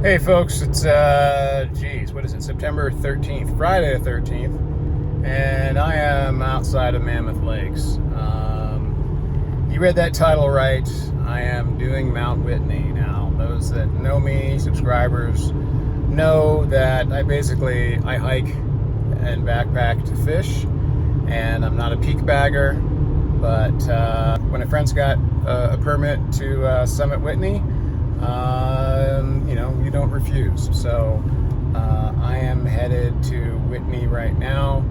Hey folks, it's what is it? September 13th, Friday the 13th, and I am outside of Mammoth Lakes. You read that title right. I am doing Mount Whitney. Now, those that know me, subscribers, know that I hike and backpack to fish, and I'm not a peak bagger, but when a friend's got a permit to summit Whitney, you don't refuse. So I am headed to Whitney right now.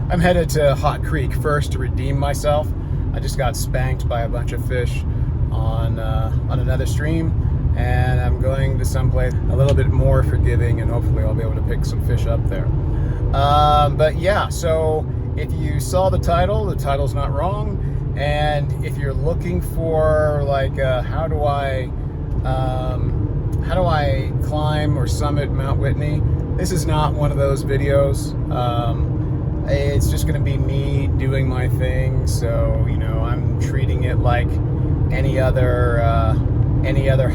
I'm headed to Hot Creek first to redeem myself. I just got spanked by a bunch of fish on another stream, and I'm going to someplace a little bit more forgiving, and hopefully I'll be able to pick some fish up there. But yeah, so if you saw the title's not wrong. And if you're looking for how do I climb or summit Mount Whitney, this is not one of those videos. It's just going to be me doing my thing. So I'm treating it like any other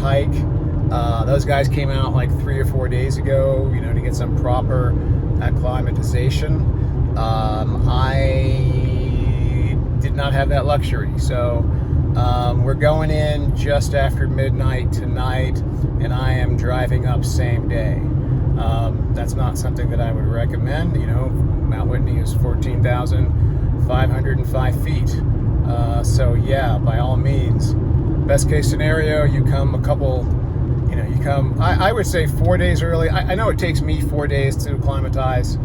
hike. Those guys came out like 3 or 4 days ago, to get some proper acclimatization. I did not have that luxury. So we're going in just after midnight tonight, and I am driving up same day. That's not something that I would recommend. Mount Whitney is 14,505 feet. So yeah, by all means, best case scenario, you come I would say 4 days early. I know it takes me 4 days to acclimatize.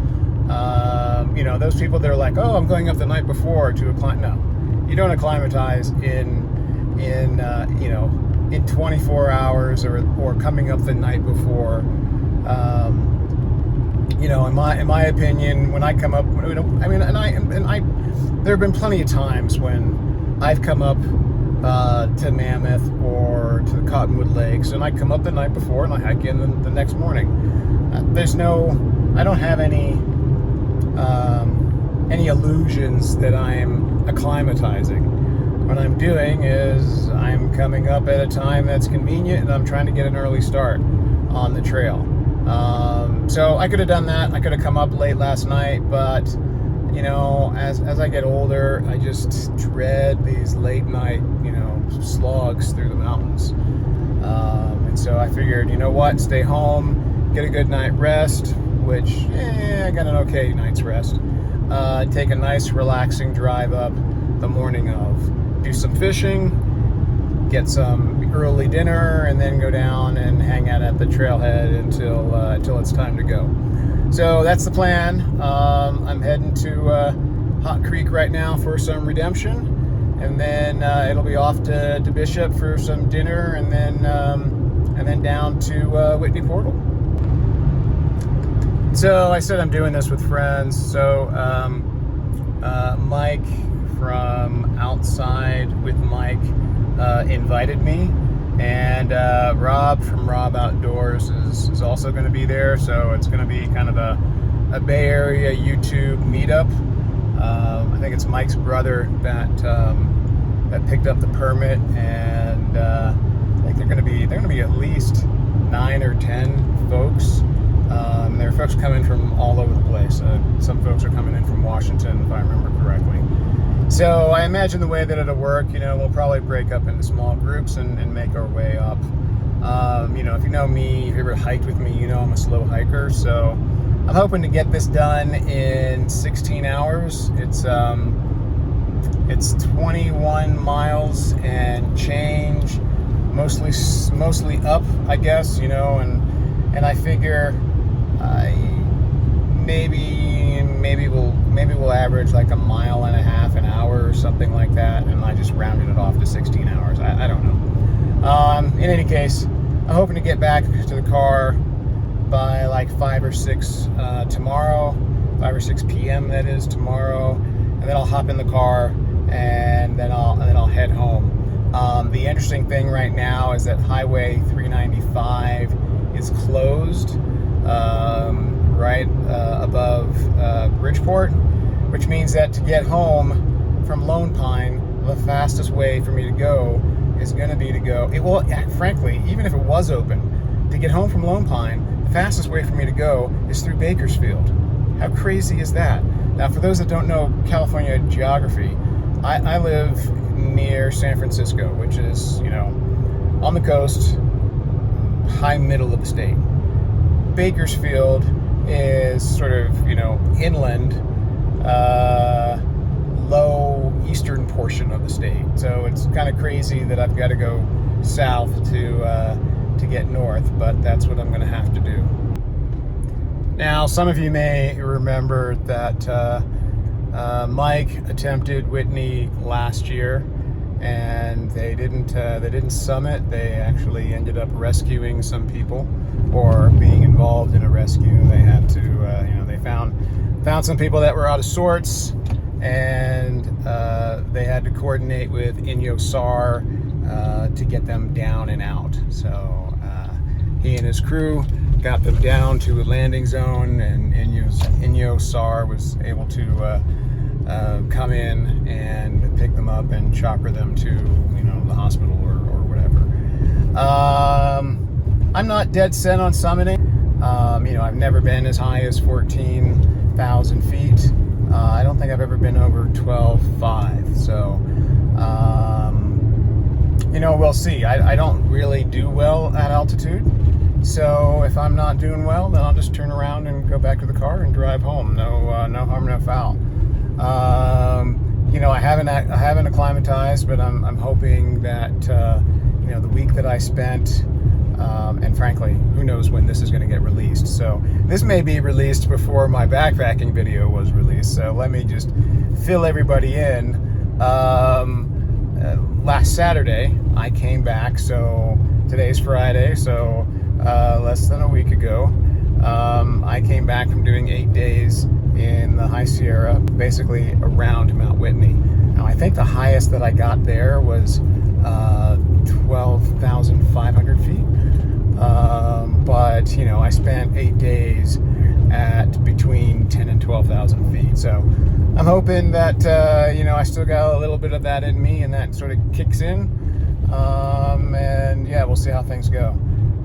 Those people that are like, oh, I'm going up the night before to acclimatize. No, you don't acclimatize in 24 hours or coming up the night before. In my opinion, when I come up, there have been plenty of times when I've come up to Mammoth or to the Cottonwood Lakes, and I come up the night before and I hike in the next morning. I don't have any illusions that I'm acclimatizing. What I'm doing is I'm coming up at a time that's convenient, and I'm trying to get an early start on the trail. So I could have done that. I could have come up late last night, but as I get older, I just dread these late night slogs through the mountains. And so I figured, stay home, get a good night rest, which I got an okay night's rest. Take a nice relaxing drive up the morning of, do some fishing, get some early dinner, and then go down and hang out at the trailhead until it's time to go. So that's the plan. I'm heading to Hot Creek right now for some redemption, and then it'll be off to Bishop for some dinner, and then down to Whitney Portal. So I said I'm doing this with friends. So Mike from Outside with Mike invited me, and Rob from Rob Outdoors is also going to be there. So it's going to be kind of a Bay Area YouTube meetup. I think it's Mike's brother that picked up the permit, and I think they're going to be at least 9 or 10 folks. There are folks coming from all over the place. Some folks are coming in from Washington, if I remember correctly. So I imagine the way that it'll work, we'll probably break up into small groups and make our way up. If you know me, if you ever hiked with me, I'm a slow hiker. So I'm hoping to get this done in 16 hours. It's 21 miles and change, mostly up, I guess, and I figure maybe we'll average like a mile and a half an hour or something like that, and I just rounded it off to 16 hours. I don't know. In any case, I'm hoping to get back to the car by like 5 or 6 tomorrow, 5 or 6 p.m. that is tomorrow, and then I'll hop in the car and then I'll head home. The interesting thing right now is that Highway 395 is closed right above Bridgeport, which means that to get home from Lone Pine, the fastest way for me to go is is going to be to go, frankly, even if it was open, to get home from Lone Pine, the fastest way for me to go is through Bakersfield. How crazy is that? Now, for those that don't know California geography, I live near San Francisco, which is, on the coast, high middle of the state. Bakersfield is sort of, inland, low eastern portion of the state. So it's kind of crazy that I've got to go south to get north, but that's what I'm going to have to do. Now, some of you may remember that Mike attempted Whitney last year, and they didn't summit. They actually ended up rescuing some people, or being involved in a rescue. They had to, they found some people that were out of sorts, and they had to coordinate with SAR to get them down and out. So he and his crew got them down to a landing zone, and SAR was able to come in and pick them up and chopper them to the hospital or whatever. I'm not dead set on summiting. I've never been as high as 14,000 feet. I don't think I've ever been over 12,500. So we'll see. I don't really do well at altitude. So if I'm not doing well, then I'll just turn around and go back to the car and drive home. No harm, no foul. I haven't acclimatized, but I'm hoping that the week that I spent, and frankly, who knows when this is going to get released. So this may be released before my backpacking video was released. So let me just fill everybody in. Last Saturday I came back. So today's Friday. So less than a week ago, I came back from doing 8 days in the High Sierra, basically around Mount Whitney. Now, I think the highest that I got there was 12,500 feet. But I spent 8 days at between 10 and 12,000 feet. So I'm hoping that I still got a little bit of that in me, and that sort of kicks in. And yeah, we'll see how things go.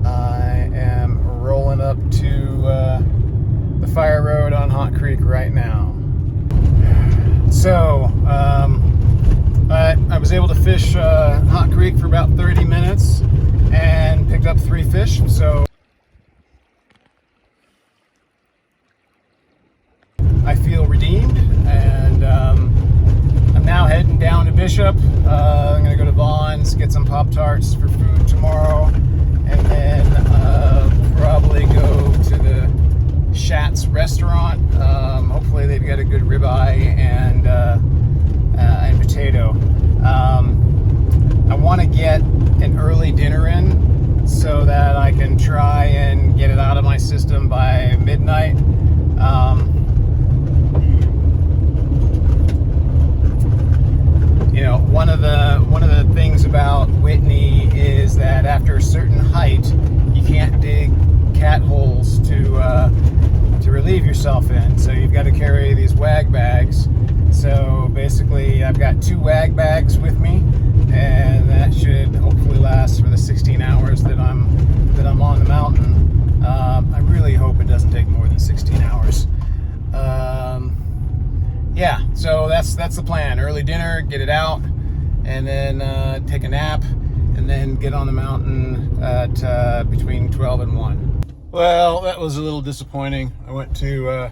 I am rolling up to the fire road on Hot Creek right now. So I was able to fish Hot Creek for about 30 minutes and picked up 3 fish. So I feel redeemed, and I'm now heading down to Bishop. I'm gonna go to Vaughn's, get some Pop-Tarts for food tomorrow, and then probably go to the Schatz restaurant. Hopefully they've got a good ribeye and potato. I want to get an early dinner in so that I can try and get it out of my system by midnight. One of the things about Whitney is that after a certain height, you can't dig cat holes to relieve yourself in. So you've got to carry these wag bags. So basically, I've got 2 wag bags with me, and that should hopefully last for the 16 hours that I'm on the mountain. I really hope it doesn't take more than 16 hours. Yeah, so that's the plan. Early dinner, get it out, and then take a nap, and then get on the mountain at between 12 and 1. Well, that was a little disappointing. I went to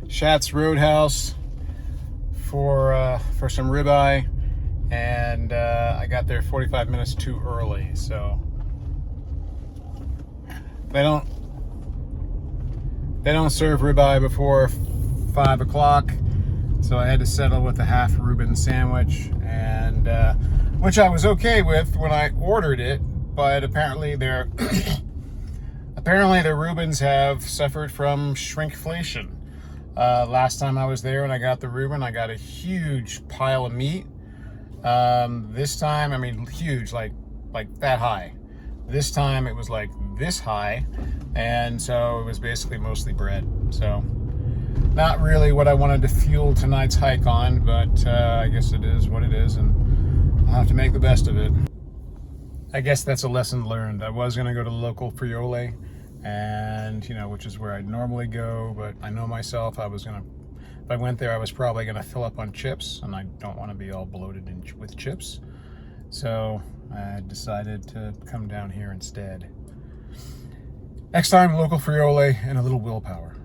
Schatz Roadhouse for some ribeye, and I got there 45 minutes too early. So they don't serve ribeye before 5 o'clock. So I had to settle with a half Reuben sandwich, and which I was okay with when I ordered it, but apparently their Reubens have suffered from shrinkflation. Last time I was there and I got the Reuben, I got a huge pile of meat. This time, I mean, huge, like that high. This time it was like this high, and so it was basically mostly bread. So not really what I wanted to fuel tonight's hike on, but I guess it is what it is, and I'll have to make the best of it. I guess that's a lesson learned. I was going to go to the local Friole, and which is where I'd normally go, but I know myself. If I went there, I was probably going to fill up on chips, and I don't want to be all bloated with chips. So I decided to come down here instead. Next time, local Friole and a little willpower.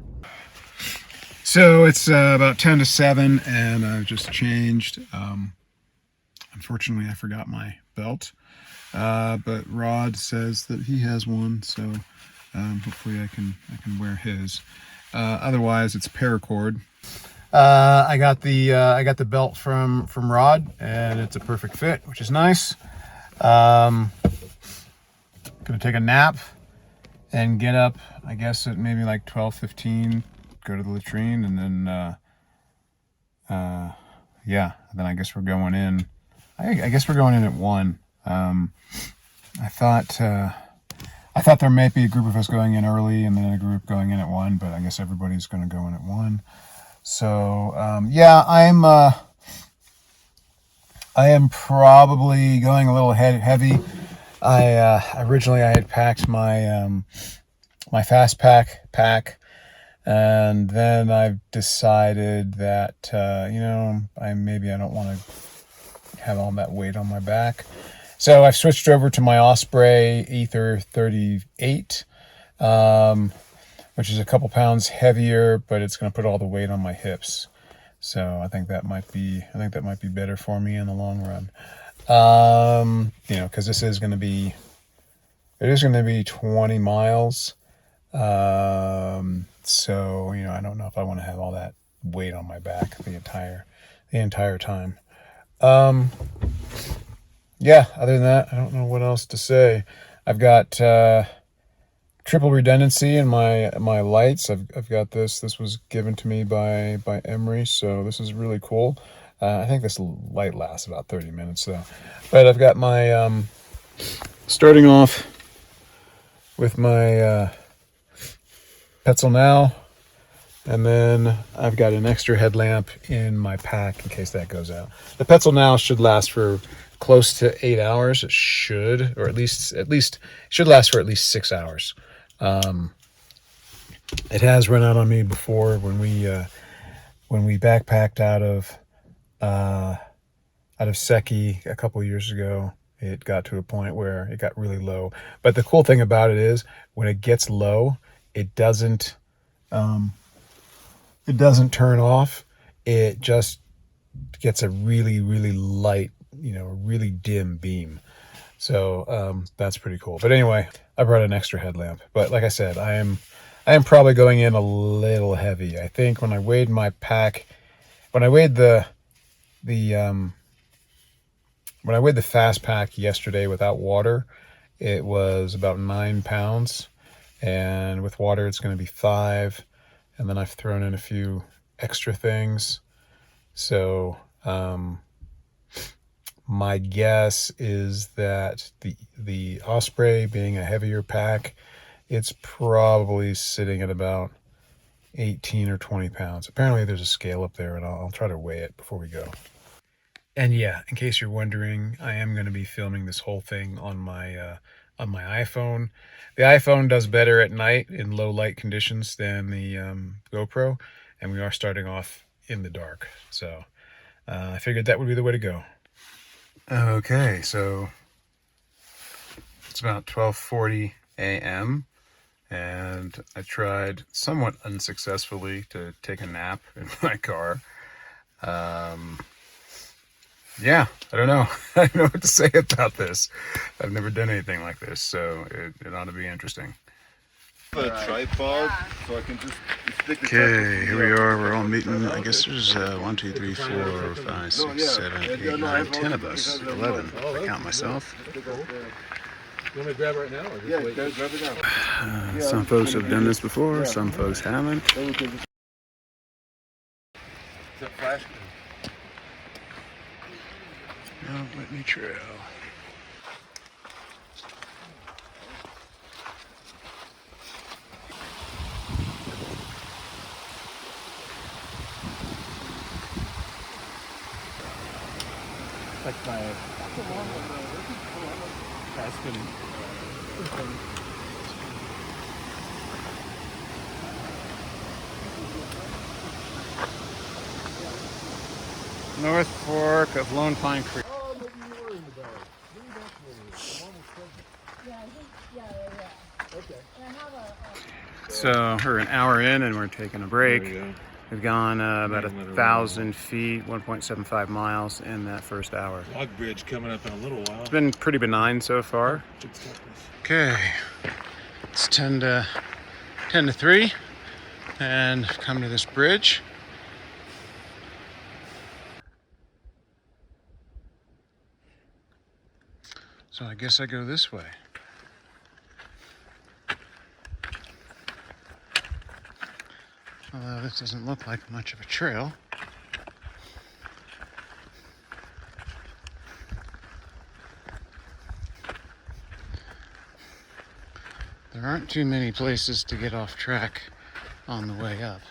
So it's about 10 to 7, and I've just changed. Unfortunately, I forgot my belt. But Rod says that he has one, so hopefully I can wear his. Otherwise, it's paracord. I got the belt from Rod, and it's a perfect fit, which is nice. Gonna take a nap and get up, I guess at maybe like 12:15. Go to the latrine, and then yeah, then I guess we're going in. I guess we're going in at 1. I thought there might be a group of us going in early and then a group going in at 1, but I guess everybody's going to go in at 1. So yeah, I am probably going a little heavy. Originally I had packed my my fast pack, and then I've decided that I don't want to have all that weight on my back. So I've switched over to my Osprey Ether 38, which is a couple pounds heavier, but it's going to put all the weight on my hips. So I think that might be better for me in the long run. Because it is going to be 20 miles. So I don't know if I want to have all that weight on my back the entire time. Yeah, other than that, I don't know what else to say. I've got triple redundancy in my lights. I've got this. This was given to me by Emery, so this is really cool. I think this light lasts about 30 minutes though. But I've got my starting off with my Petzl now, and then I've got an extra headlamp in my pack in case that goes out. The Petzl now should last for close to 8 hours. It should, or at least should last for at least 6 hours. It has run out on me before when we backpacked out of Seki a couple years ago. It got to a point where it got really low. But the cool thing about it is when it gets low, it doesn't turn off. It just gets a really, really light, a really dim beam. So that's pretty cool. But anyway, I brought an extra headlamp. But like I said, I am probably going in a little heavy. I think when I weighed my pack, when I weighed the fast pack yesterday without water, it was about 9 pounds. And with water, it's going to be 5. And then I've thrown in a few extra things. So my guess is that the Osprey being a heavier pack, it's probably sitting at about 18 or 20 pounds. Apparently there's a scale up there, and I'll try to weigh it before we go. And yeah, in case you're wondering, I am going to be filming this whole thing on my iPhone. The iPhone does better at night in low light conditions than the GoPro, and we are starting off in the dark. So I figured that would be the way to go. Okay, so it's about 12:40 a.m. and I tried somewhat unsuccessfully to take a nap in my car. Yeah, I don't know. I don't know what to say about this. I've never done anything like this, so it ought to be interesting. A tripod, so I can just stick the Okay, here we are. We're all meeting. I guess there's 1, 2, 3, 4, 5, 6, 7, 8, 9, 10 of us. 11. If I count myself. You want me to grab it right now? Or just wait? Grab it now. Some folks have done this before. Some folks haven't. Mount Whitney Trail. North Fork of Lone Pine Creek. Oh, maybe you were in the bag. Maybe that's what it is. I'm almost pregnant. Yeah, I think, yeah. Okay. And I have a So we're an hour in and we're taking a break. There you go. We've gone about Let her 1,000 feet, 1.75 miles in that first hour. Log bridge coming up in a little while. It's been pretty benign so far. Good stuff. Okay, it's 10 to 3 and I've come to this bridge. So I guess I go this way. Although this doesn't look like much of a trail. There aren't too many places to get off track on the way up,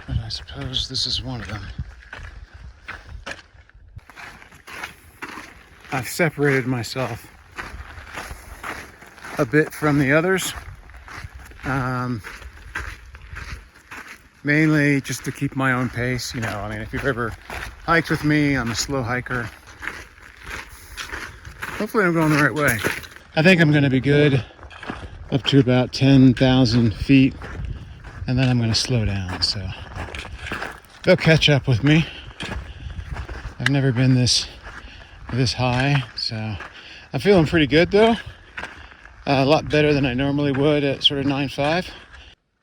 but I suppose this is one of them. I've separated myself a bit from the others, mainly just to keep my own pace. You know, I mean, if you've ever hiked with me, I'm a slow hiker. Hopefully I'm going the right way. I think I'm going to be good up to about 10,000 feet, and then I'm going to slow down, so they'll catch up with me. I've never been this high, so I'm feeling pretty good though. A lot better than I normally would at sort of 9.5.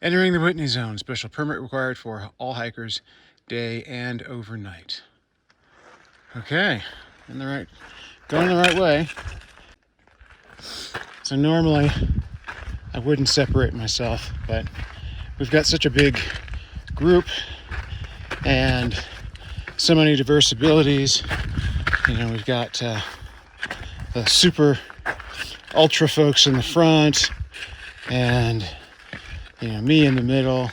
Entering the Whitney zone, special permit required for all hikers, day and overnight. Okay, going the right way. So normally I wouldn't separate myself, but we've got such a big group and so many diverse abilities. You know, we've got the super ultra folks in the front, and you know, me in the middle,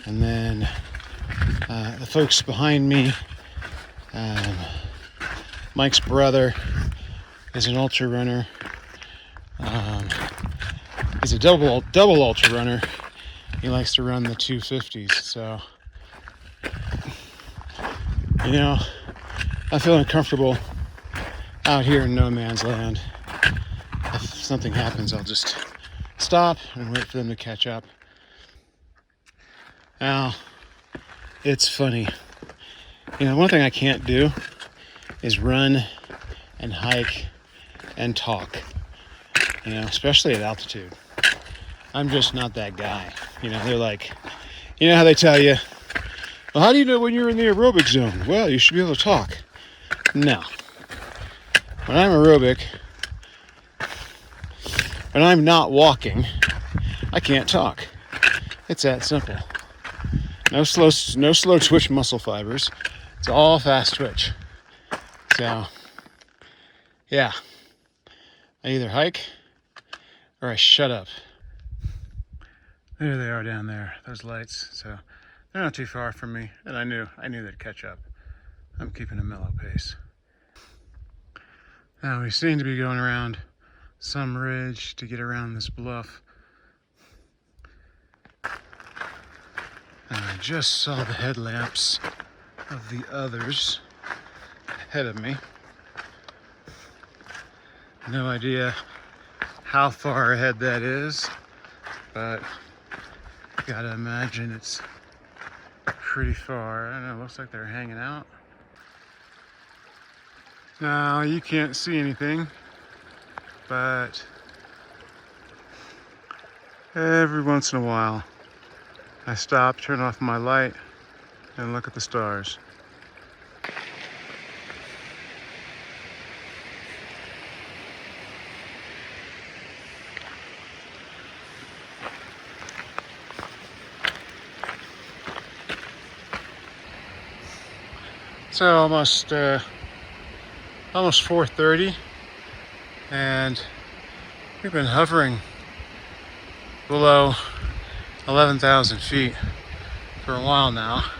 and then the folks behind me. Mike's brother is an ultra runner. He's a double ultra runner. He likes to run the 250s. So, you know, I'm feeling comfortable out here in no man's land. If something happens, I'll just stop and wait for them to catch up. Now, it's funny. You know, one thing I can't do is run and hike and talk, you know, especially at altitude. I'm just not that guy. You know, they're like, you know how they tell you, well, how do you know when you're in the aerobic zone? Well, you should be able to talk. No. When I'm aerobic, when I'm not walking, I can't talk. It's that simple. No slow twitch muscle fibers. It's all fast twitch. So, yeah. I either hike or I shut up. There they are down there, those lights. So they're not too far from me, and I knew they'd catch up. I'm keeping a mellow pace. Now we seem to be going around some ridge to get around this bluff. And I just saw the headlamps of the others ahead of me. No idea how far ahead that is, but gotta imagine it's pretty far. I don't know, looks like they're hanging out. Now you can't see anything, but every once in a while I stop, turn off my light, and look at the stars. So almost 4:30, and we've been hovering below 11,000 feet for a while now.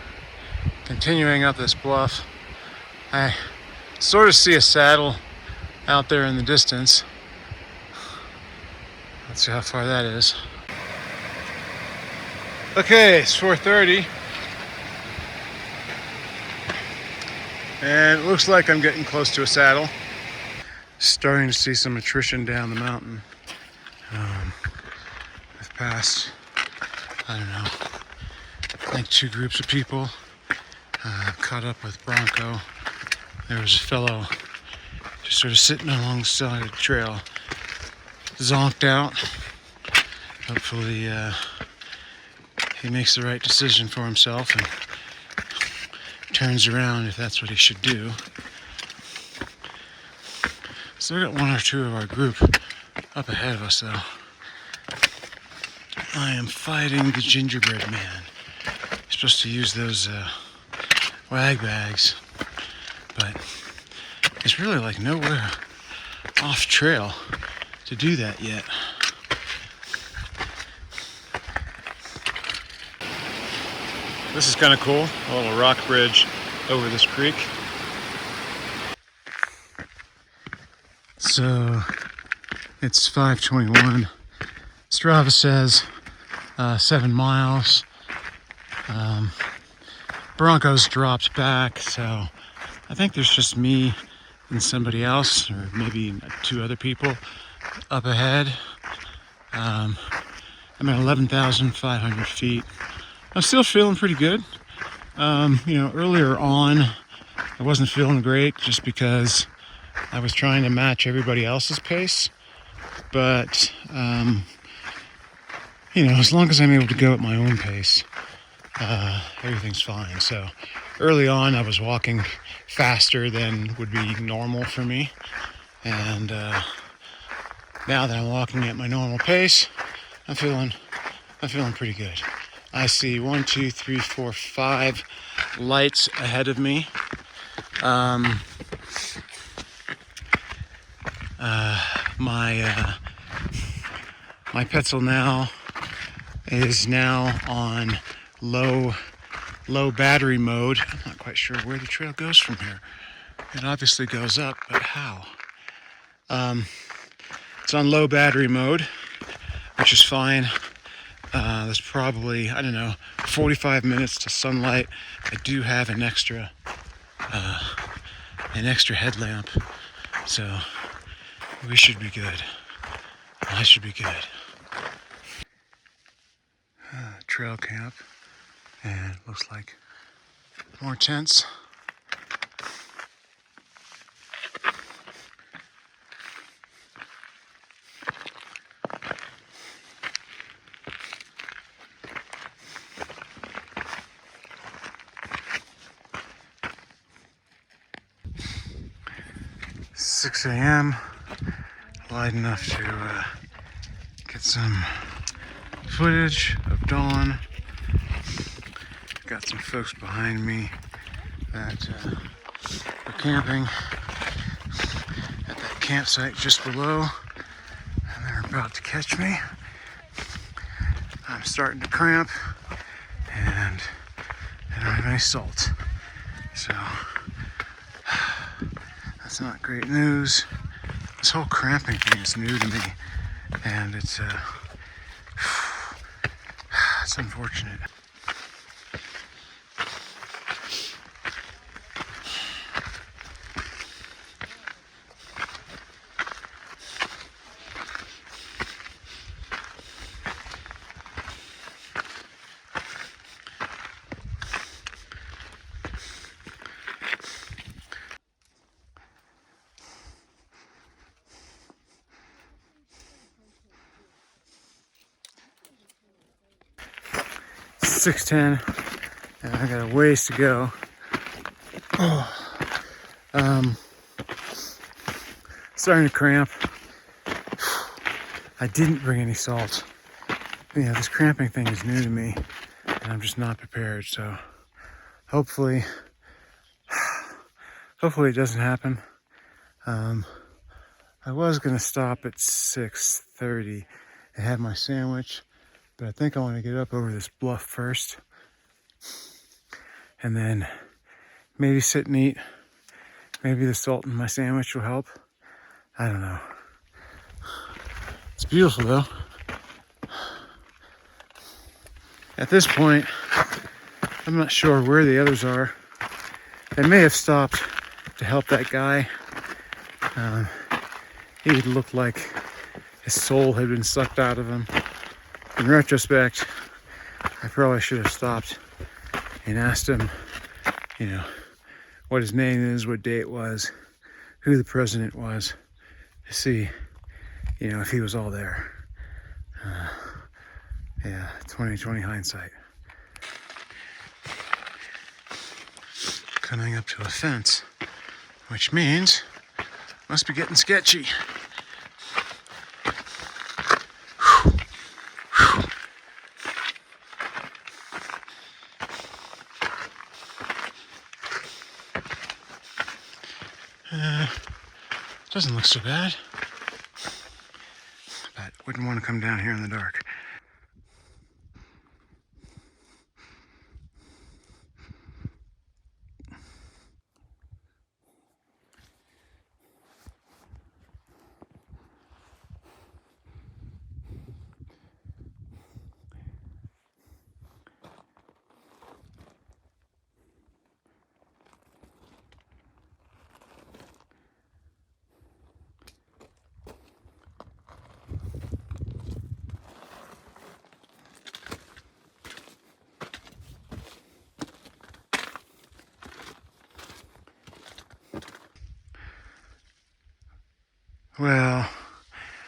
Continuing up this bluff, I sort of see a saddle out there in the distance. Let's see how far that is. Okay, it's 4:30. And it looks like I'm getting close to a saddle. Starting to see some attrition down the mountain. I've passed, I don't know, I think 2 groups of people. Caught up with Bronco. There was a fellow just sort of sitting along the side of the trail, zonked out. Hopefully he makes the right decision for himself and turns around if that's what he should do. Still got 1 or 2 of our group up ahead of us though. I am fighting the gingerbread man. You're supposed to use those wag bags, but it's really like nowhere off trail to do that yet. This is kind of cool, a little rock bridge over this creek. So it's 5:21. Strava says 7 miles. Broncos dropped back, so I think there's just me and somebody else, or maybe 2 other people up ahead. I'm at 11,500 feet. I'm still feeling pretty good. Earlier on, I wasn't feeling great just because I was trying to match everybody else's pace. But, as long as I'm able to go at my own pace, everything's fine. So early on, I was walking faster than would be normal for me. And now that I'm walking at my normal pace, I'm feeling pretty good. I see 1, 2, 3, 4, 5 lights ahead of me. My Petzl now is now on low battery mode. I'm not quite sure where the trail goes from here. It obviously goes up, but how? It's on low battery mode, which is fine. There's probably, 45 minutes to sunlight. I do have an extra headlamp, so we should be good. I should be good. Trail camp, and looks like more tents. Six a.m. Light enough to get some footage of dawn. Got some folks behind me that are camping at that campsite just below, and they're about to catch me. I'm starting to cramp, and I don't have any salt, so that's not great news. This whole cramping thing is new to me, and it's unfortunate. It's 6:10, and I got a ways to go. Starting to cramp. I didn't bring any salt. This cramping thing is new to me, and I'm just not prepared. So hopefully it doesn't happen. I was gonna stop at 6:30 and have my sandwich, but I think I want to get up over this bluff first, and then maybe sit and eat. Maybe the salt in my sandwich will help. I don't know. It's beautiful though. At this point, I'm not sure where the others are. They may have stopped to help that guy. He looked like his soul had been sucked out of him. In retrospect, I probably should have stopped and asked him, you know, what his name is, what day it was, who the president was, to see, you know, if he was all there. Yeah, 2020 hindsight. Coming up to a fence, which means must be getting sketchy. Doesn't look so bad, but wouldn't want to come down here in the dark. Well,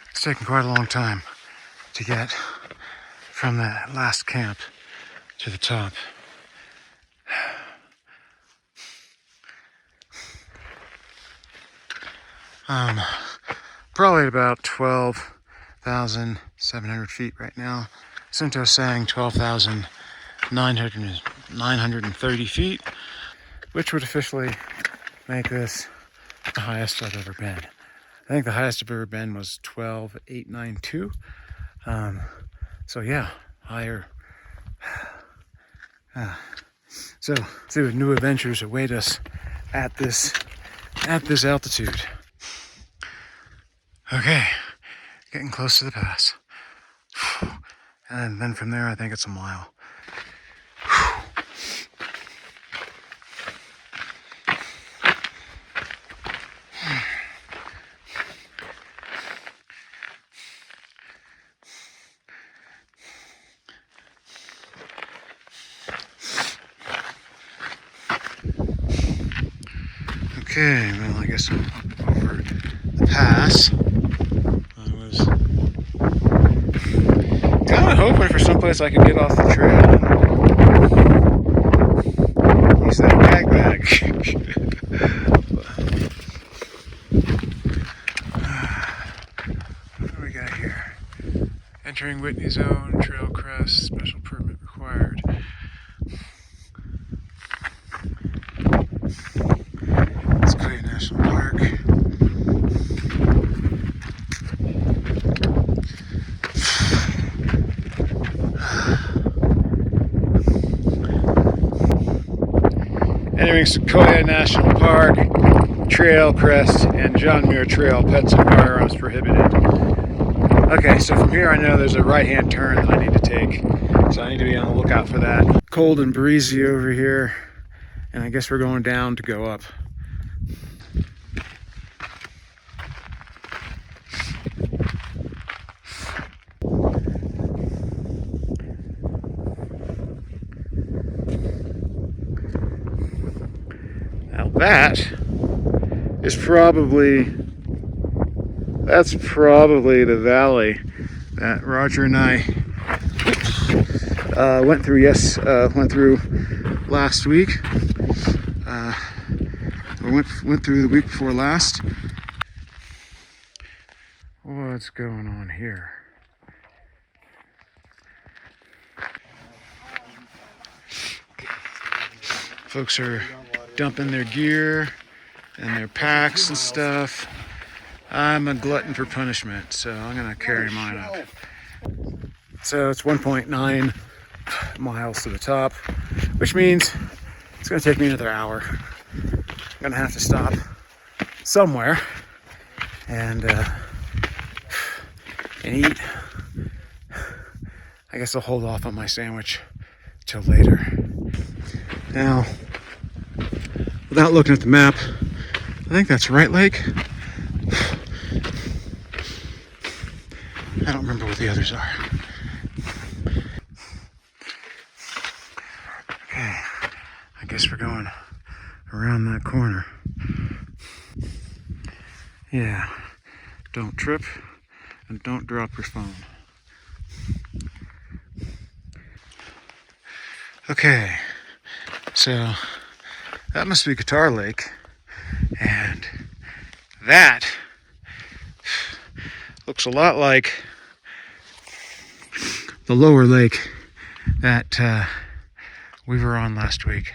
it's taken quite a long time to get from that last camp to the top. Probably at about 12,700 feet right now. Sunto's saying 12,930 feet, which would officially make this the highest I've ever been. I think the highest I've ever been was 12,892. So yeah, higher. So see what new adventures await us at this altitude. Okay, getting close to the pass. And then from there, I think it's a mile. Okay, well, I guess I'm up over the pass. I was kind of hoping for someplace I could get off the trail and use that gag bag. What do we got here? Entering Whitney Zone, trail crest, special permit required. National Park. Entering Sequoia National Park, Trail Crest, and John Muir Trail. Pets and firearms prohibited. Okay, so from here I know there's a right-hand turn that I need to take, so I need to be on the lookout for that. Cold and breezy over here, and I guess we're going down to go up. That's probably the valley that Roger and I went through last week. Went through the week before last. What's going on here? Folks are dumping their gear and their packs and stuff. I'm a glutton for punishment, so I'm gonna carry mine up. So it's 1.9 miles to the top, which means it's gonna take me another hour. I'm gonna have to stop somewhere and eat. I guess I'll hold off on my sandwich till later. Now, without looking at the map, I think that's Right Lake. I don't remember what the others are. Okay, I guess we're going around that corner. Yeah, don't trip and don't drop your phone. Okay, so that must be Guitar Lake, and that looks a lot like the lower lake that we were on last week.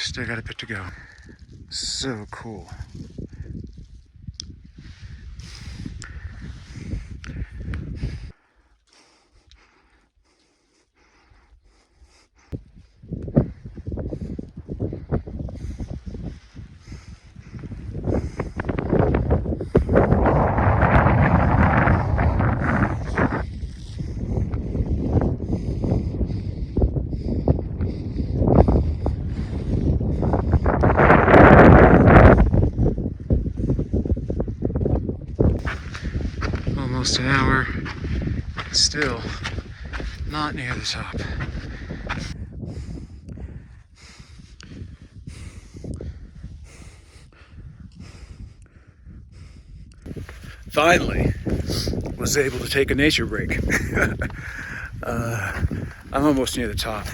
Still got a bit to go. So cool. Almost an hour, still not near the top. Finally, was able to take a nature break. I'm almost near the top.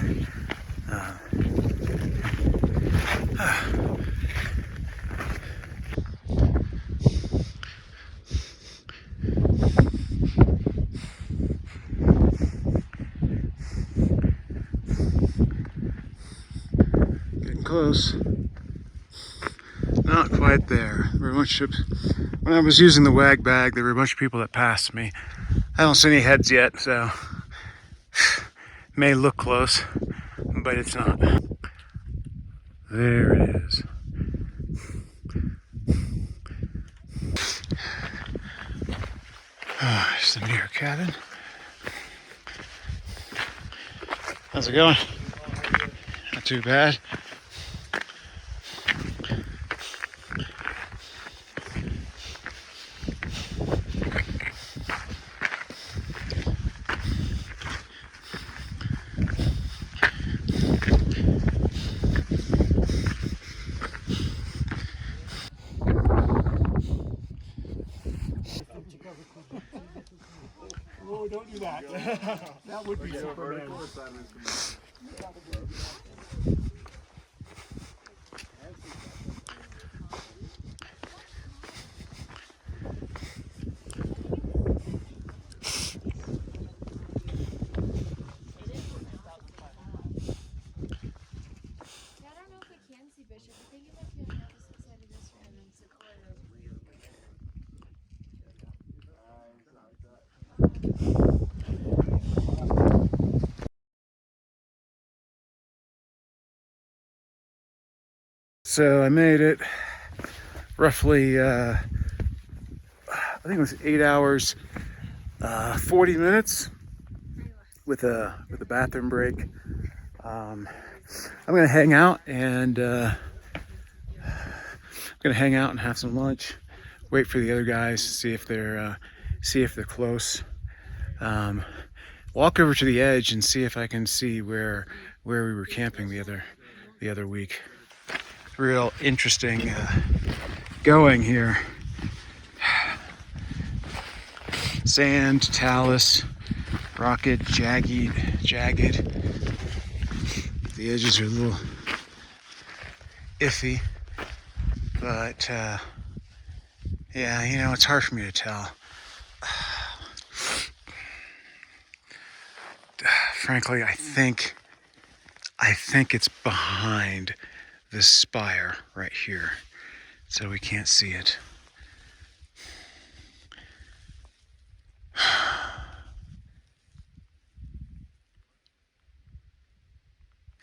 Getting close. Not quite there. There were a bunch of, when I was using the wag bag, there were a bunch of people that passed me. I don't see any heads yet, so may look close, but it's not. There it is. There's the near cabin. How's it going? Not too bad. Oh, don't do that. That would be Superman. So I made it roughly, I think it was 8 hours, 40 minutes with a bathroom break. I'm gonna hang out and have some lunch. Wait for the other guys to see if they're close. Walk over to the edge and see if I can see where we were camping the other week. Real interesting going here. Sand, talus, rocket, jagged. The edges are a little iffy, but yeah, you know, it's hard for me to tell. Frankly, I think it's behind this spire right here, so we can't see it.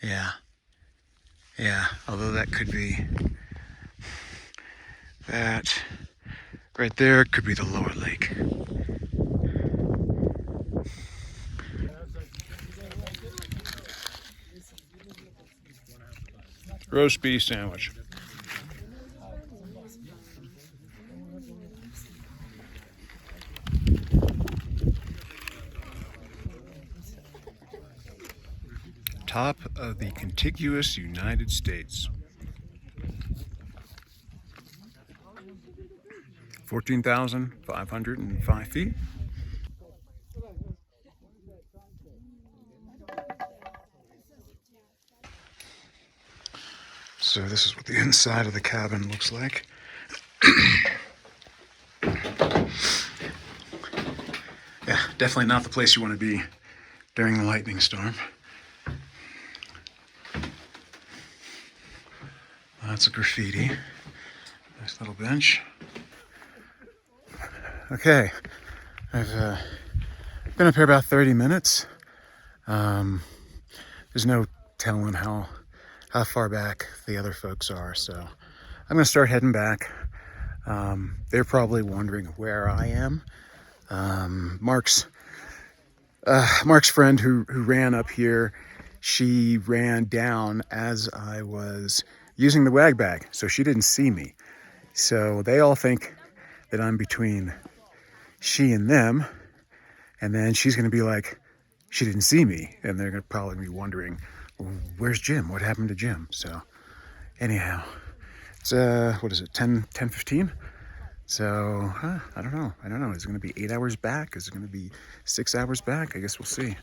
Yeah, Yeah, although that could be that right there could be the lower lake. Roast beef sandwich. Top of the contiguous United States. 14,505 feet. So this is what the inside of the cabin looks like. Yeah, definitely not the place you want to be during the lightning storm. Lots of graffiti. Nice little bench. Okay, I've been up here about 30 minutes. There's no telling how far back the other folks are, so I'm gonna start heading back. They're probably wondering where I am. Mark's friend who ran up here, she ran down as I was using the wag bag, so she didn't see me. So they all think that I'm between she and them, and then she's gonna be like, she didn't see me, and they're gonna probably be wondering, where's Jim? What happened to Jim? So anyhow, it's what is it, 10:15? So I don't know. Is it gonna be 8 hours back? Is it gonna be 6 hours back? I guess we'll see.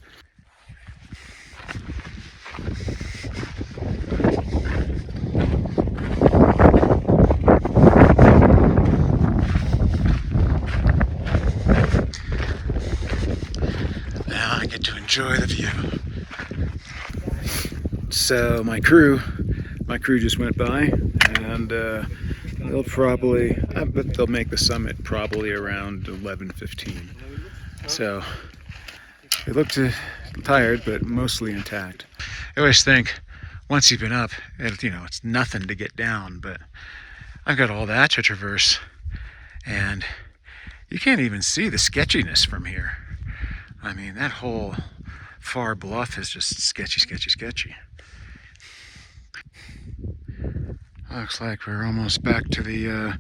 Now I get to enjoy the view. So my crew just went by, and they'll probably, I bet they'll make the summit probably around 11:15. So they looked tired, but mostly intact. I always think once you've been up, it's nothing to get down, but I've got all that to traverse, and you can't even see the sketchiness from here. I mean, that whole far bluff is just sketchy, sketchy, sketchy. Looks like we're almost back to the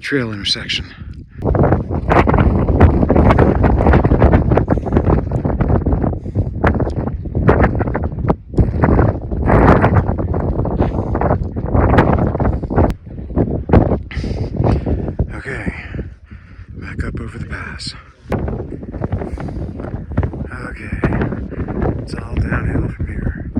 trail intersection. Okay, back up over the pass. Okay, it's all downhill from here.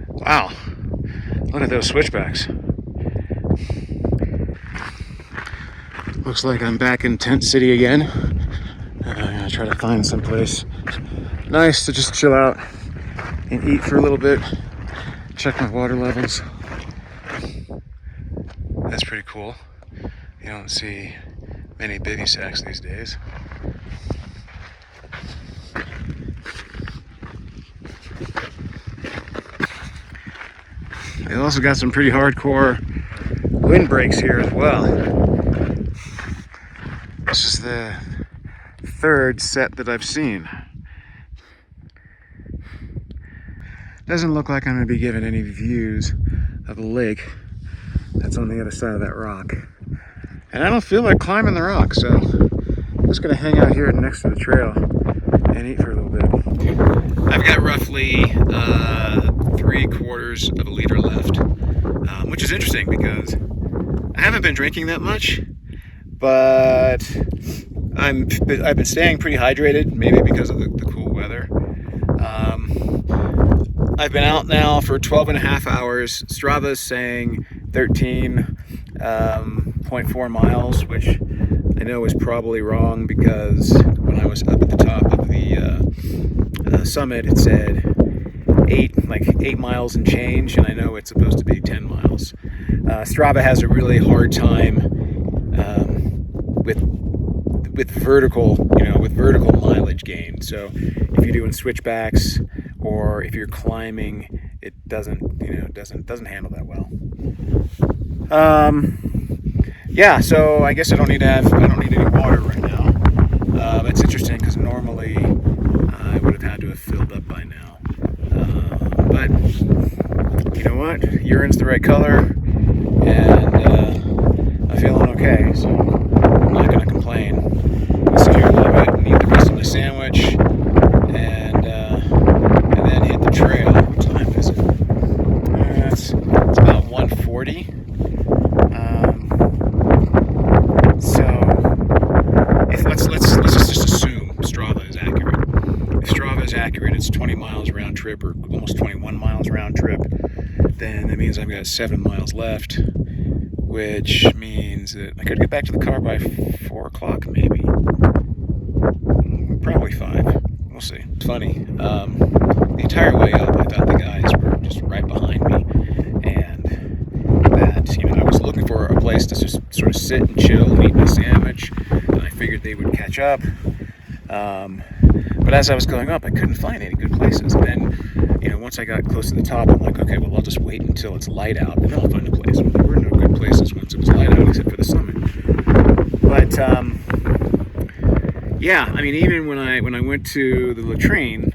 Wow, look at those switchbacks. Looks like I'm back in Tent City again. I'm gonna try to find some place nice to just chill out and eat for a little bit, check my water levels. That's pretty cool. You don't see many bivy sacks these days. They also got some pretty hardcore windbreaks here as well. This is the third set that I've seen. Doesn't look like I'm going to be given any views of the lake that's on the other side of that rock. And I don't feel like climbing the rock, so I'm just going to hang out here next to the trail and eat for a little bit. I've got roughly 3/4 of a liter left, which is interesting because I haven't been drinking that much, but I've been staying pretty hydrated, maybe because of the cool weather. I've been out now for 12.5 hours. Strava's saying 13.4 miles, which I know is probably wrong because when I was up at the top of the summit, it said 8 miles and change, and I know it's supposed to be 10 miles. Strava has a really hard time with vertical mileage gain. So if you're doing switchbacks or if you're climbing, it doesn't handle that well. Yeah, so I guess I don't need any water right now. That's interesting because normally I would have had to have filled up by now. But you know what? Urine's the right color, and I'm feeling okay, so I'm not going to complain. I'll sit here a little bit and eat the rest of my sandwich, and then hit the trail. What time is it? It's about 1:40. So let's just assume Strava is accurate. If Strava is accurate, it's 20 miles round trip, or almost 21 miles round trip. Then that means I've got 7 miles left, which means that I could get back to the car by 4 o'clock, maybe. Probably 5. We'll see. It's funny. The entire way up, I thought the guys were just right behind me, and that I was looking for a place to just sort of sit and chill and eat my sandwich, and I figured they would catch up. But as I was going up, I couldn't find any good places. And then, once I got close to the top, I'm like, okay, well, I'll just wait until it's light out, and then I'll find a place. Well, there were no good places once it was light out, except for the summit. But yeah, I mean, even when I went to the latrine,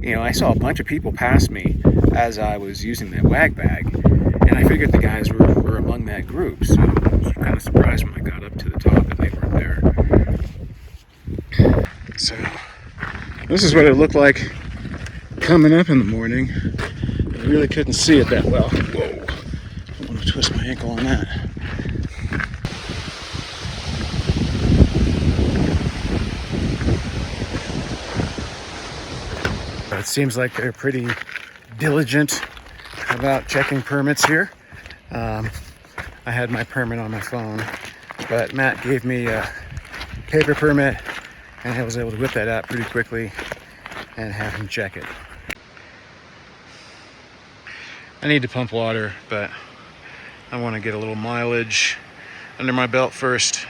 I saw a bunch of people pass me as I was using that wag bag, and I figured the guys were among that group. So I was kind of surprised when I got up to the top and they weren't there. So this is what it looked like coming up in the morning. I really couldn't see it that well. Whoa! I don't want to twist my ankle on that. It seems like they're pretty diligent about checking permits here. I had my permit on my phone, but Matt gave me a paper permit, and I was able to whip that out pretty quickly and have him check it. I need to pump water, but I want to get a little mileage under my belt first.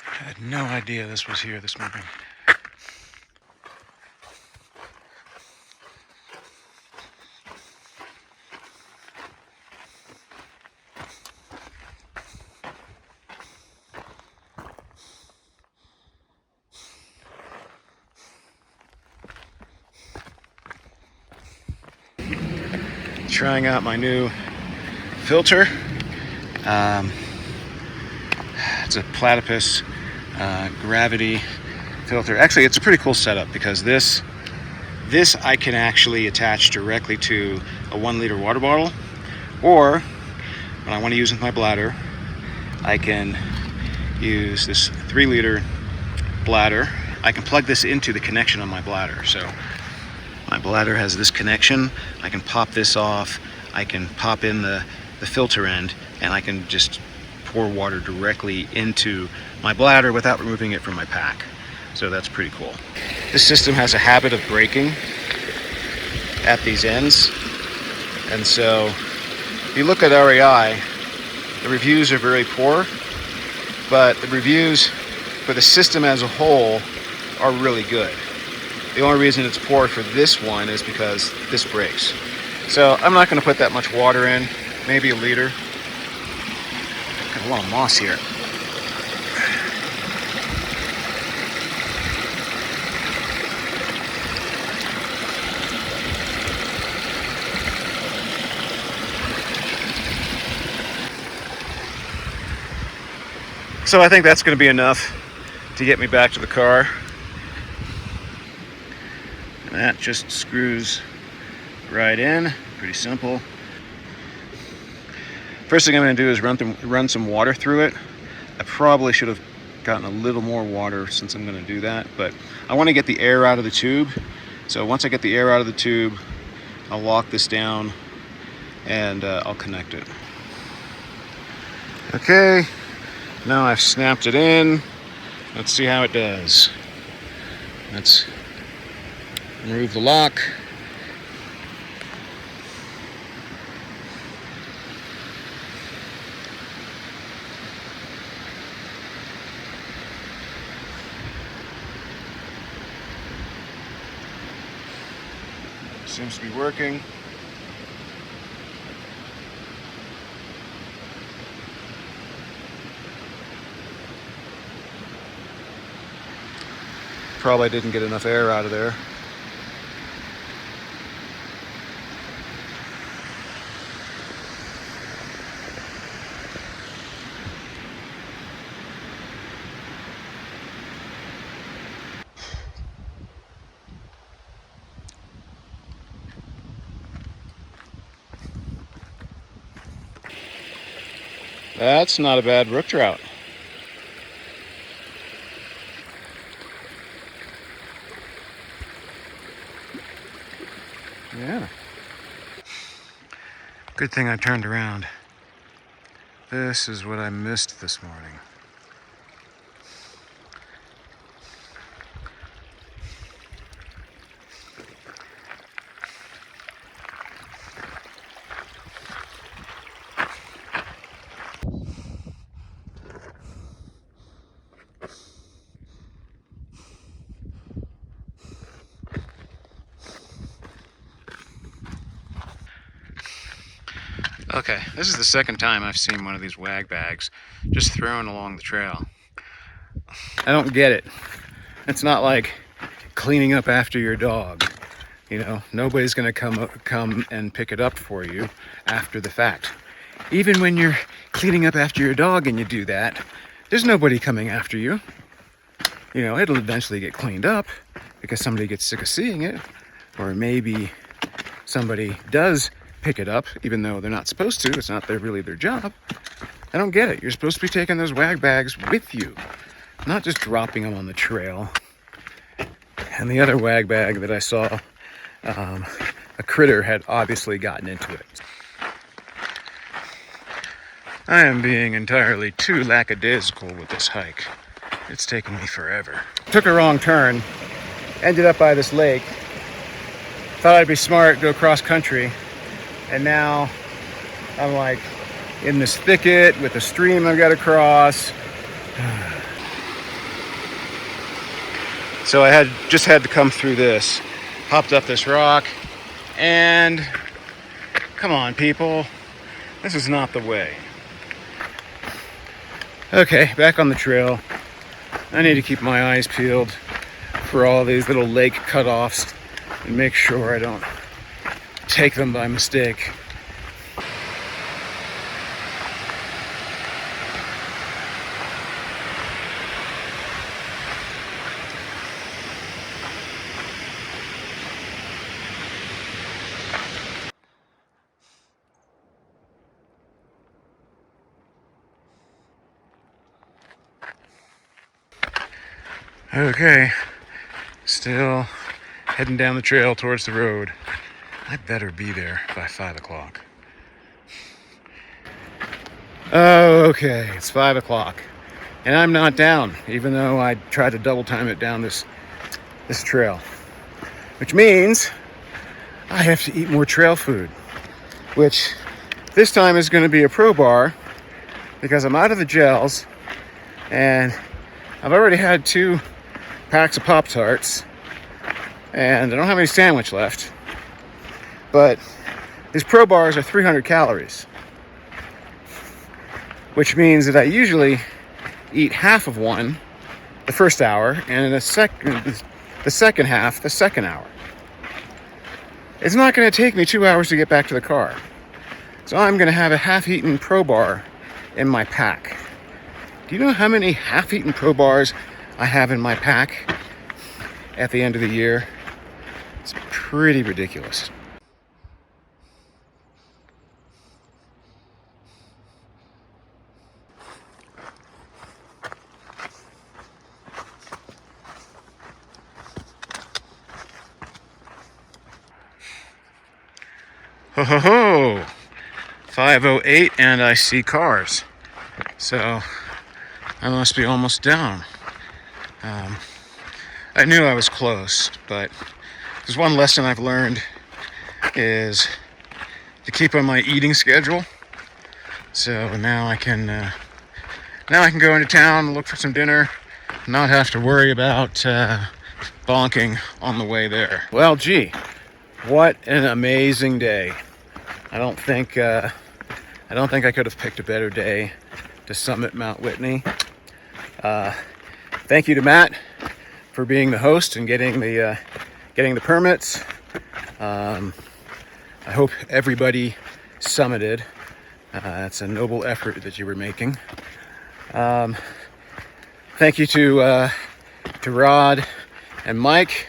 I had no idea this was here this morning. Trying out my new filter. It's a platypus gravity filter. Actually, it's a pretty cool setup because this I can actually attach directly to a 1 liter water bottle, or when I want to use with my bladder, I can use this 3 liter bladder. I can plug this into the connection on my bladder. So my bladder has this connection. I can pop this off. I can pop in the filter end, and I can just pour water directly into my bladder without removing it from my pack. So that's pretty cool. This system has a habit of breaking at these ends, and so if you look at REI, the reviews are very poor, but the reviews for the system as a whole are really good. The only reason it's poor for this one is because this breaks. So I'm not going to put that much water in, maybe a liter. Got a lot of moss here. So I think that's going to be enough to get me back to the car. And that just screws right in. Pretty simple. First thing I'm going to do is run some water through it. I probably should have gotten a little more water since I'm going to do that, but I want to get the air out of the tube. So once I get the air out of the tube, I'll lock this down and I'll connect it. Okay, now I've snapped it in. Let's see how it does. Let's remove the lock. Seems to be working. Probably didn't get enough air out of there. That's not a bad brook trout. Yeah. Good thing I turned around. This is what I missed this morning. Okay, this is the second time I've seen one of these wag bags just thrown along the trail. I don't get it. It's not like cleaning up after your dog. You know, nobody's gonna come and pick it up for you after the fact. Even when you're cleaning up after your dog and you do that, there's nobody coming after you. You know, it'll eventually get cleaned up because somebody gets sick of seeing it, or maybe somebody does pick it up even though they're not supposed to. It's not really their job. I don't get it. You're supposed to be taking those wag bags with you, not just dropping them on the trail. And the other wag bag that I saw, a critter had obviously gotten into it. I am being entirely too lackadaisical with this hike. It's taking me forever. Took a wrong turn, ended up by this lake. Thought I'd be smart, go cross country, and now I'm like in this thicket with a stream I've got to cross. So I just had to come through this, hopped up this rock, and come on, people, this is not the way. Okay, back on the trail. I need to keep my eyes peeled for all these little lake cutoffs and make sure I don't take them by mistake. Okay, still heading down the trail towards the road. I better be there by 5 o'clock. Oh, okay, it's 5 o'clock. And I'm not down, even though I tried to double time it down this trail. Which means I have to eat more trail food. Which this time is going to be a Pro Bar because I'm out of the gels and I've already had 2 packs of Pop-Tarts and I don't have any sandwich left. But these Pro Bars are 300 calories, which means that I usually eat half of one the first hour and the second half the second hour. It's not going to take me 2 hours to get back to the car. So I'm going to have a half-eaten Pro Bar in my pack. Do you know how many half-eaten Pro Bars I have in my pack at the end of the year? It's pretty ridiculous. Ho ho ho! 5:08 and I see cars. So I must be almost down. I knew I was close, but there's one lesson I've learned is to keep on my eating schedule. So now I can go into town, look for some dinner, not have to worry about bonking on the way there. Well, gee, what an amazing day! I don't think I could have picked a better day to summit Mount Whitney. Thank you to Matt for being the host and getting the permits. I hope everybody summited. It's a noble effort that you were making. Thank you to Rod and Mike.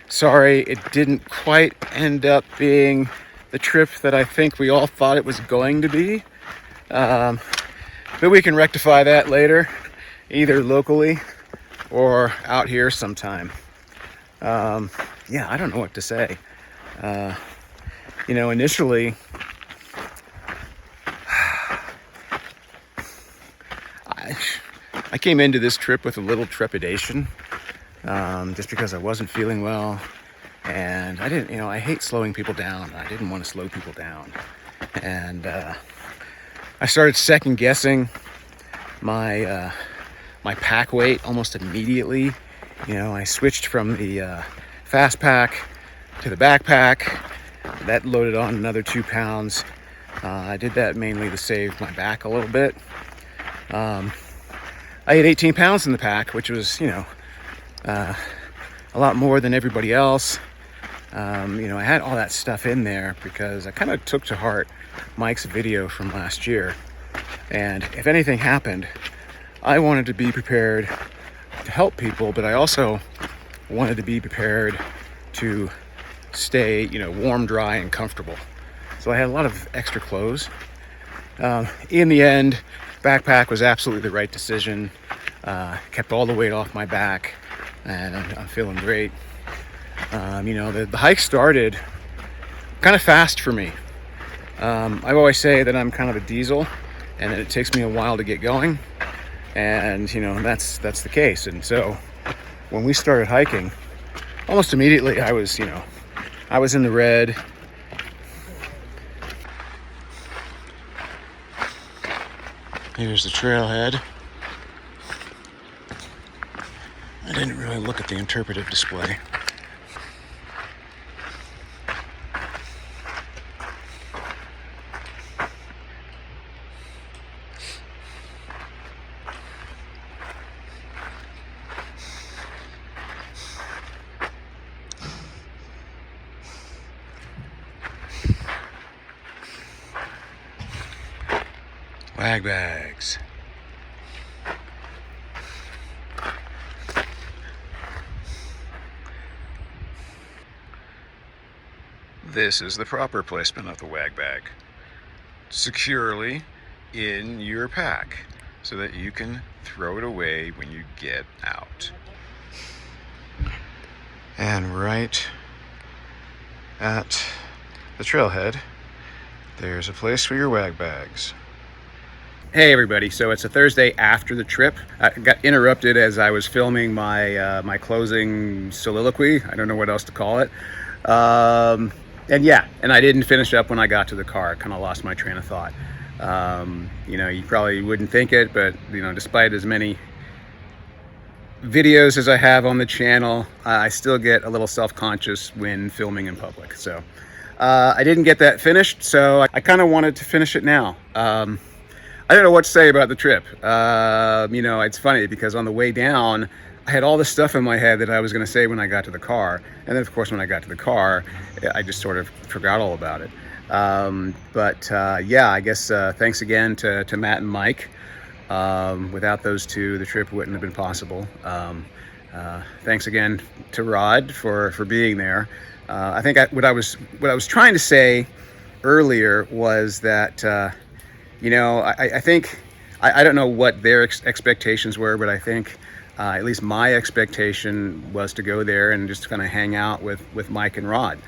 Sorry it didn't quite end up being the trip that I think we all thought it was going to be. But we can rectify that later, either locally or out here sometime. Yeah, I don't know what to say. Initially, I came into this trip with a little trepidation, just because I wasn't feeling well, and I hate slowing people down. I didn't want to slow people down, and I started second guessing my pack weight almost immediately. I switched from the fast pack to the backpack. That loaded on another 2 pounds. I did that mainly to save my back a little bit. I had 18 pounds in the pack, which was, a lot more than everybody else. I had all that stuff in there because I kind of took to heart Mike's video from last year. And if anything happened, I wanted to be prepared to help people, but I also wanted to be prepared to stay, warm, dry, and comfortable. So I had a lot of extra clothes. In the end, backpack was absolutely the right decision. Kept all the weight off my back, and I'm feeling great. The hike started kind of fast for me. I always say that I'm kind of a diesel, and that it takes me a while to get going. And that's the case. And so when we started hiking, almost immediately I was in the red. Here's the trailhead. I didn't really look at the interpretive display. Wag bags. This is the proper placement of the wag bag. Securely in your pack so that you can throw it away when you get out. And right at the trailhead, there's a place for your wag bags. Hey everybody, so it's a Thursday after the trip. I got interrupted as I was filming my closing soliloquy. I don't know what else to call it. And I didn't finish up when I got to the car. I kind of lost my train of thought. You probably wouldn't think it, but despite as many videos as I have on the channel, I still get a little self-conscious when filming in public. So I didn't get that finished, so I kind of wanted to finish it now. I don't know what to say about the trip. It's funny because on the way down, I had all this stuff in my head that I was going to say when I got to the car. And then, of course, when I got to the car, I just sort of forgot all about it. I guess thanks again to Matt and Mike. Without those two, the trip wouldn't have been possible. Thanks again to Rod for being there. I think what I was trying to say earlier was that I think I don't know what their expectations were, but I think at least my expectation was to go there and just kind of hang out with Mike and Rod.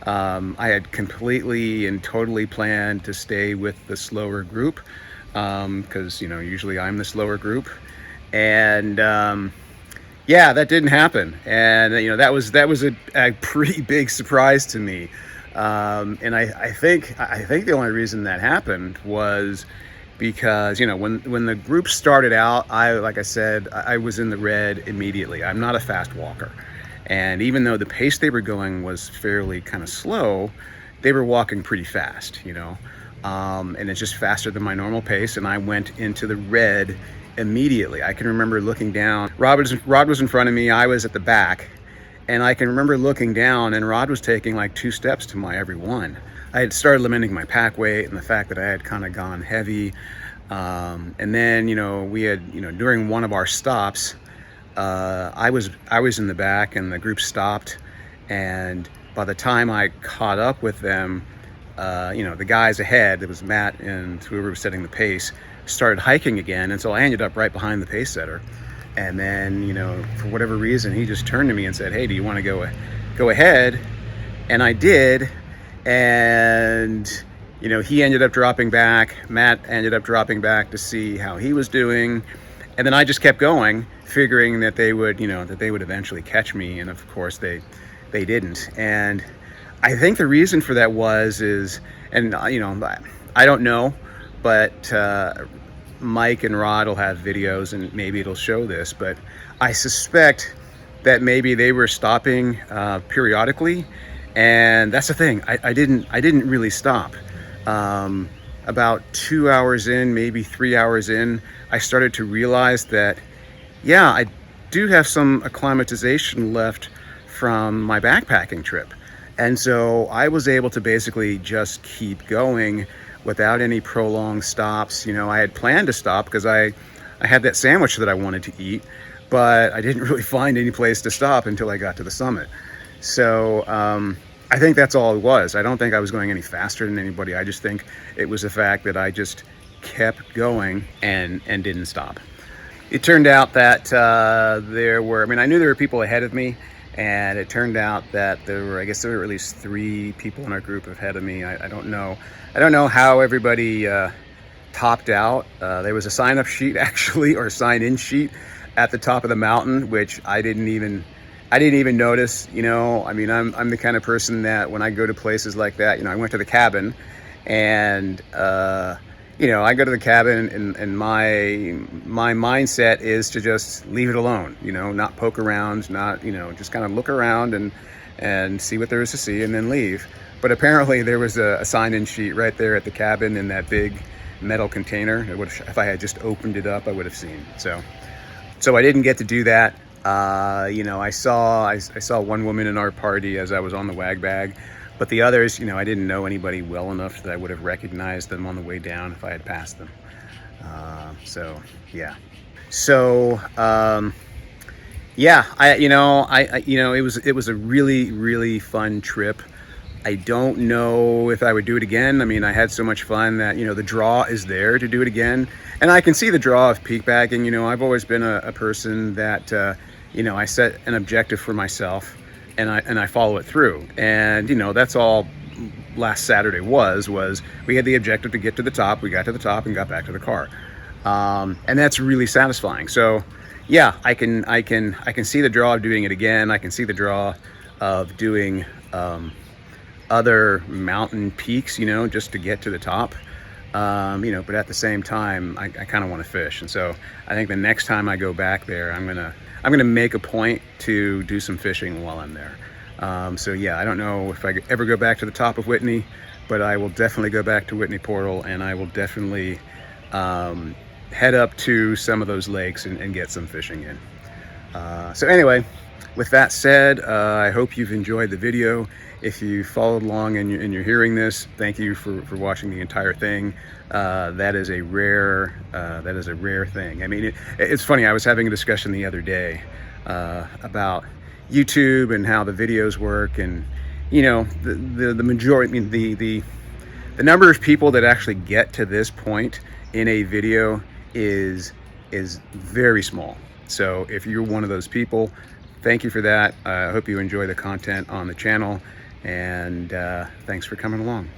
I had completely and totally planned to stay with the slower group because, you know, usually I'm the slower group. And yeah, that didn't happen. And, you know, that was a pretty big surprise to me. And I think the only reason that happened was because, you know, when the group started out, like I said, I was in the red immediately. I'm not a fast walker. And even though the pace they were going was fairly kind of slow, they were walking pretty fast, you know. And it's just faster than my normal pace. And I went into the red immediately. I can remember looking down. Rod was in front of me. I was at the back. And I can remember looking down, and Rod was taking like 2 steps to my every one. I had started limiting my pack weight and the fact that I had kind of gone heavy. And then, you know, we had, you know, during one of our stops, I was in the back and the group stopped. And by the time I caught up with them, you know, the guys ahead, it was Matt and whoever was setting the pace, started hiking again. And so I ended up right behind the pace setter. And then, you know, for whatever reason, he just turned to me and said, "Hey, do you want to go ahead?" And I did. And, you know, he ended up dropping back. Matt ended up dropping back to see how he was doing. And then I just kept going, figuring that they would, you know, that they would eventually catch me. And of course they didn't. And I think the reason for that is, and, you know, I don't know, but Mike and Rod will have videos and maybe it'll show this, but I suspect that maybe they were stopping periodically. And that's the thing, I didn't really stop. About 2 hours in, maybe 3 hours in, I started to realize that, yeah, I do have some acclimatization left from my backpacking trip. And so I was able to basically just keep going without any prolonged stops. You know, I had planned to stop because I had that sandwich that I wanted to eat, but I didn't really find any place to stop until I got to the summit. So I think that's all it was. I don't think I was going any faster than anybody. I just think it was the fact that I just kept going and didn't stop. It turned out that I knew there were people ahead of me, and it turned out that there were at least 3 people in our group ahead of me. I don't know how everybody topped out. There was a sign-up sheet actually, or sign-in sheet at the top of the mountain, which I didn't even notice. You know, I mean, I'm the kind of person that when I go to places like that, you know, I went to the cabin, and you know, I go to the cabin, and my mindset is to just leave it alone. You know, not poke around, not, you know, just kind of look around and see what there is to see, and then leave. But apparently there was a sign-in sheet right there at the cabin in that big metal container. If I had just opened it up, I would have seen. So I didn't get to do that. You know, I saw one woman in our party as I was on the wag bag, but the others, you know, I didn't know anybody well enough that I would have recognized them on the way down if I had passed them. So yeah. So yeah, it was a really, really fun trip. I don't know if I would do it again. I mean, I had so much fun that, you know, the draw is there to do it again. And I can see the draw of peak bagging. You know, I've always been a person that, you know, I set an objective for myself and I follow it through. And, you know, that's all last Saturday was we had the objective to get to the top. We got to the top and got back to the car. And that's really satisfying. So yeah, I can see the draw of doing it again. I can see the draw of doing, other mountain peaks, you know, just to get to the top, you know, but at the same time, I kind of want to fish. And so I think the next time I go back there, I'm gonna make a point to do some fishing while I'm there. So yeah, I don't know if I ever go back to the top of Whitney, but I will definitely go back to Whitney Portal, and I will definitely head up to some of those lakes and get some fishing in. So anyway, with that said, I hope you've enjoyed the video. If you followed along and you're hearing this, thank you for watching the entire thing. That is a rare thing. I mean, it's funny. I was having a discussion the other day about YouTube and how the videos work, and you know, the majority, I mean, the number of people that actually get to this point in a video is very small. So if you're one of those people, thank you for that. I hope you enjoy the content on the channel. And thanks for coming along.